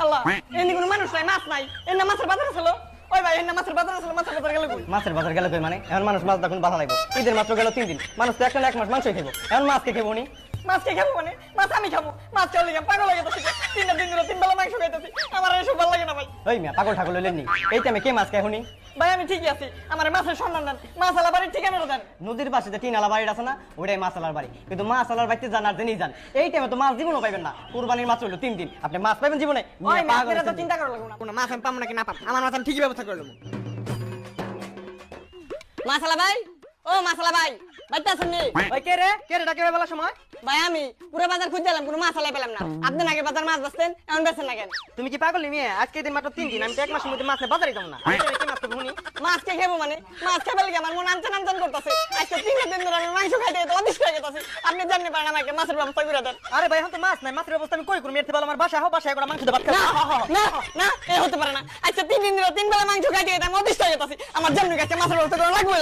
আল্লাহ এনে কোনো মানুষ নাই মাছ নাই এনে মাছের বাজার ছিল ওই ভাই এনে মাছের বাজার ছিল মাছের বাজার গেল কই মাছের বাজার গেল কই মানে এখন মানুষ মাছ দেখুন ভালো লাগবে ঈদের মাত্র গেল 3 দিন মানুষ তো একটা না এক মাস মাংসই খাবো এখন মাছ কে খাবো নি মাছ কে খাবো মানে মাছ আমি খাবো মাছ খাওয়া লাগে পাগল হয়ে গেছে 3 দিন ধরে 3 বেলা মাংস খাইতেছি আমার এসব ভালো লাগে না ভাই ওই মিয়া পাগল ঠাকুর লইলেন নি এই টাইমে কে মাছ খায় হুনি ভাই আমি ঠিকই আছি আমার মাছের সন্ধান দেন মাছ আলা বাড়ির ঠিকানাটা দেন নদীর পাশে যে টিনালা বাড়ি আছে না ওইটাই মাছ আলার বাড়ি কিন্তু মাছ আলার বাড়িতে জান আর জেনেই যান এই টাইমে তো মাছ জীবনও পাইবেন না কুরবানির মাছ হইলো 3 দিন আপনি মাছ পাইবেন জীবনে ওই মিয়া পাগল মাছের তো হইছেন। চিন্তা করা লাগবে না কোনো মাছ আমি পাবো নাকি না পাবো আমার মাছ আমি ঠিকই ব্যবস্থা করে নেবো মাছালা ভাই ও মাছালা ভাই বাইতে আছেন নি ওই কে রে ডাকে বেলা সময় ভাই আমি পুরো বাজার খুঁজে এলাম কোনো মাছ আলাই পেলাম না আপনি আগে বাজার মাছ বেচতেন এখন বেচেন না কেন তুমি কি পাগল নি মিয়া আজকে দিন মাত্র 3 দিন আমি তো এক মাসের মধ্যে মাছে বাজারে যাব না এই টাইমে কি মাছ খাবো হুনি মাছ কে খাবো মানে মাছ খাবে লাগে আমার মন আনচান আনচান করতেছে আজকে 3 দিন ধরে আমি মাংস খাইতে তো অদিষ্ট হয়ে গেছে আপনি জানতে পারেন আমাকে মাছের ব্যবস্থা করে দেন আরে ভাই এখন তো মাছ নাই মাছের ব্যবস্থা আমি কই করব এর থেকে ভালো আমার বাসা হও বাসায় করে মাংস দিয়ে ভাত না খাবো না না এই হতে পারে না আজকে 3 দিন ধরে 3 বেলা মাংস খাইতে আমি অদিষ্ট হয়ে গেছে আমার জানতে গেছে মাছের ব্যবস্থা করে লাগবে